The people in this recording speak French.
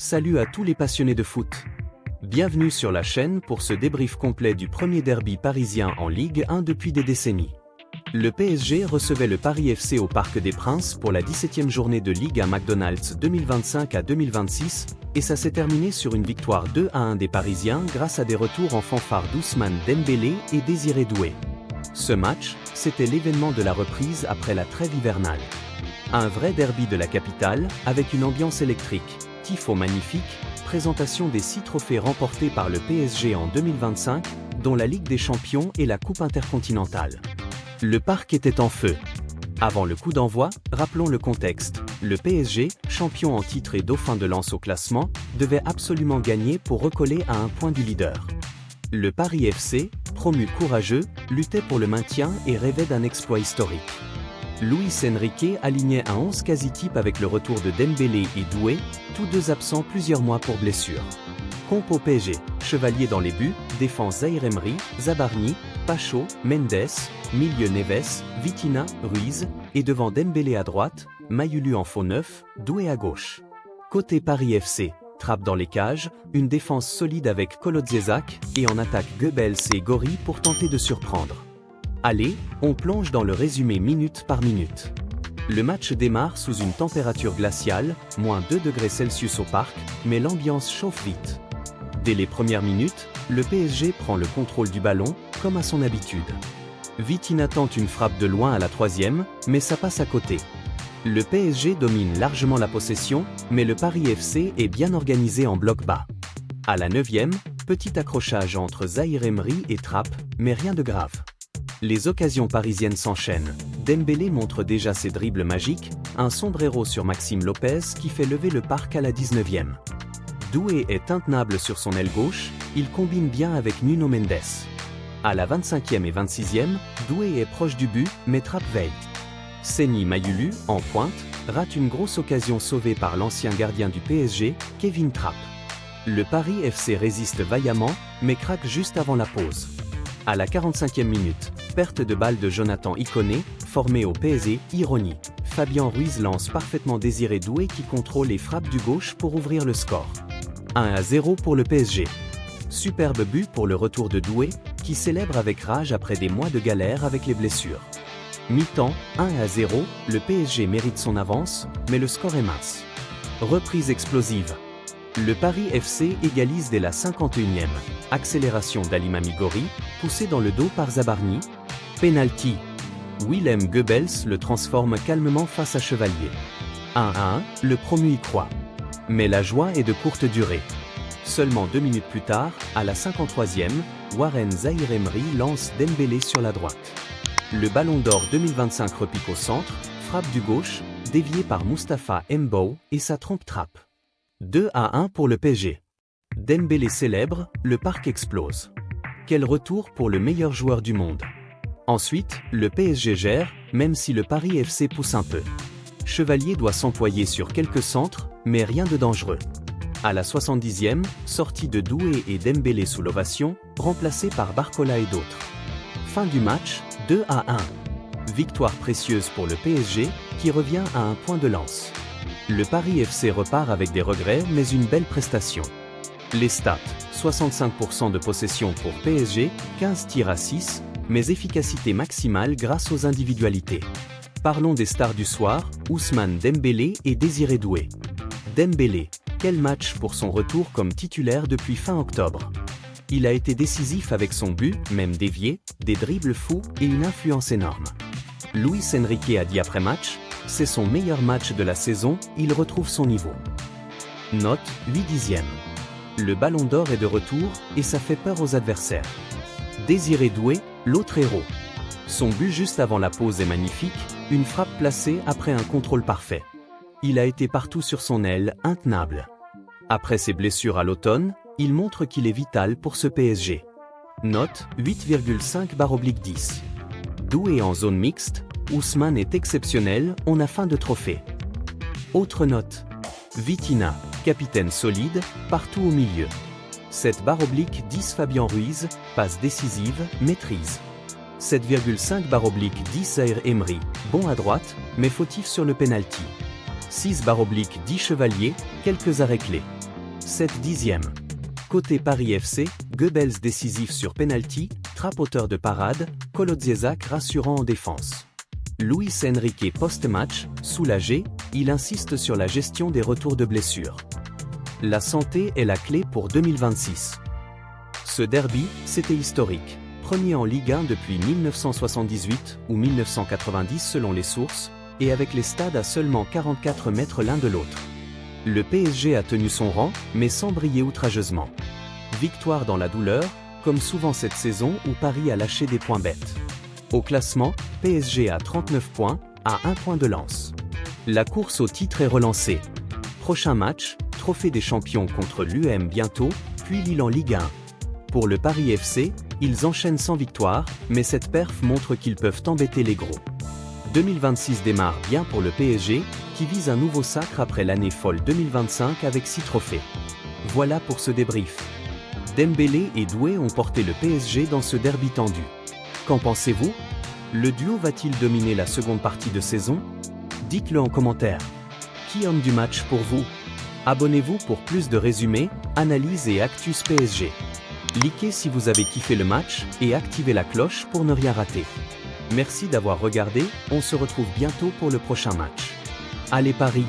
Salut à tous les passionnés de foot. Bienvenue sur la chaîne pour ce débrief complet du premier derby parisien en Ligue 1 depuis des décennies. Le PSG recevait le Paris FC au Parc des Princes pour la 17e journée de Ligue 1 McDonald's 2025 à 2026, et ça s'est terminé sur une victoire 2-1 des Parisiens grâce à des retours en fanfare d'Ousmane Dembélé et Désiré Doué. Ce match, c'était l'événement de la reprise après la trêve hivernale. Un vrai derby de la capitale, avec une ambiance électrique, tifo magnifique, présentation des 6 trophées remportés par le PSG en 2025, dont la Ligue des Champions et la Coupe intercontinentale. Le parc était en feu. Avant le coup d'envoi, rappelons le contexte. Le PSG, champion en titre et dauphin de lance au classement, devait absolument gagner pour recoller à un point du leader. Le Paris FC, promu courageux, luttait pour le maintien et rêvait d'un exploit historique. Luis Enrique alignait un 11 quasi-type avec le retour de Dembélé et Doué, tous deux absents plusieurs mois pour blessure. Compo PSG, Chevalier dans les buts, défense Zaïre Emery, Zabarni, Pacho, Mendes, milieu Neves, Vitinha, Ruiz, et devant Dembélé à droite, Mayulu en faux neuf, Doué à gauche. Côté Paris FC, Trapp dans les cages, une défense solide avec Kolo Djezak, et en attaque Goebbels et Gori pour tenter de surprendre. Allez, on plonge dans le résumé minute par minute. Le match démarre sous une température glaciale, moins 2 degrés Celsius au parc, mais l'ambiance chauffe vite. Dès les premières minutes, le PSG prend le contrôle du ballon, comme à son habitude. Vitinha tente une frappe de loin à la 3e, mais ça passe à côté. Le PSG domine largement la possession, mais le Paris FC est bien organisé en bloc bas. À la 9e, petit accrochage entre Zaïre Emery et Trapp, mais rien de grave. Les occasions parisiennes s'enchaînent. Dembélé montre déjà ses dribbles magiques, un sombrero sur Maxime Lopez qui fait lever le parc à la 19e. Doué est intenable sur son aile gauche, il combine bien avec Nuno Mendes. À la 25e et 26e, Doué est proche du but, mais Trapp veille. Seny Mayulu, en pointe, rate une grosse occasion sauvée par l'ancien gardien du PSG, Kevin Trapp. Le Paris FC résiste vaillamment, mais craque juste avant la pause. À la 45e minute, perte de balle de Jonathan Iconé, formé au PSG, ironie. Fabien Ruiz lance parfaitement Désiré Doué qui contrôle et frappe du gauche pour ouvrir le score. 1-0 pour le PSG. Superbe but pour le retour de Doué, qui célèbre avec rage après des mois de galère avec les blessures. Mi-temps, 1-0, le PSG mérite son avance, mais le score est mince. Reprise explosive. Le Paris FC égalise dès la 51e. Accélération d'Alimami Gori, poussé dans le dos par Zabarni. Penalty. Willem Goebbels le transforme calmement face à Chevalier. 1-1, le promu y croit. Mais la joie est de courte durée. Seulement 2 minutes plus tard, à la 53e, Warren Zaïre Emery lance Dembélé sur la droite. Le Ballon d'Or 2025 repique au centre, frappe du gauche, dévié par Mustapha Mbow et ça trompe Trapp. 2-1 pour le PSG. Dembélé célèbre, le parc explose. Quel retour pour le meilleur joueur du monde. Ensuite, le PSG gère, même si le Paris FC pousse un peu. Chevalier doit s'employer sur quelques centres, mais rien de dangereux. À la 70e, sortie de Doué et Dembélé sous l'ovation, remplacé par Barcola et d'autres. Fin du match, 2-1. Victoire précieuse pour le PSG, qui revient à un point de lance. Le Paris FC repart avec des regrets mais une belle prestation. Les stats, 65% de possession pour PSG, 15 tirs à 6, mais efficacité maximale grâce aux individualités. Parlons des stars du soir, Ousmane Dembélé et Désiré Doué. Dembélé, quel match pour son retour comme titulaire depuis fin octobre. Il a été décisif avec son but, même dévié, des dribbles fous et une influence énorme. Luis Enrique a dit après match, c'est son meilleur match de la saison, il retrouve son niveau. Note, 8/10. Le Ballon d'Or est de retour, et ça fait peur aux adversaires. Désiré Doué, l'autre héros. Son but juste avant la pause est magnifique, une frappe placée après un contrôle parfait. Il a été partout sur son aile, intenable. Après ses blessures à l'automne, il montre qu'il est vital pour ce PSG. Note, 8,5/10. Doué en zone mixte, Ousmane est exceptionnel, on a faim de trophée. Autre note. Vitinha, capitaine solide, partout au milieu. 7/10 Fabien Ruiz, passe décisive, maîtrise. 7,5/10 Zaïre Emery, bon à droite, mais fautif sur le penalty. 6/10 chevaliers, quelques arrêts clés. 7/10. Côté Paris FC, Goebbels décisif sur penalty, Trapp auteur de parade, Kolodziejczak rassurant en défense. Luis Enrique post-match, soulagé, il insiste sur la gestion des retours de blessures. La santé est la clé pour 2026. Ce derby, c'était historique. Premier en Ligue 1 depuis 1978 ou 1990 selon les sources, et avec les stades à seulement 44 mètres l'un de l'autre. Le PSG a tenu son rang, mais sans briller outrageusement. Victoire dans la douleur, comme souvent cette saison où Paris a lâché des points bêtes. Au classement, PSG a 39 points, à 1 point de Lens. La course au titre est relancée. Prochain match, Trophée des champions contre l'UM bientôt, puis Lille en Ligue 1. Pour le Paris FC, ils enchaînent sans victoire, mais cette perf montre qu'ils peuvent embêter les gros. 2026 démarre bien pour le PSG, qui vise un nouveau sacre après l'année folle 2025 avec 6 trophées. Voilà pour ce débrief. Dembélé et Doué ont porté le PSG dans ce derby tendu. Qu'en pensez-vous? Le duo va-t-il dominer la seconde partie de saison? Dites-le en commentaire. Qui homme du match pour vous? Abonnez-vous pour plus de résumés, analyses et actus PSG. Likez si vous avez kiffé le match et activez la cloche pour ne rien rater. Merci d'avoir regardé, on se retrouve bientôt pour le prochain match. Allez Paris!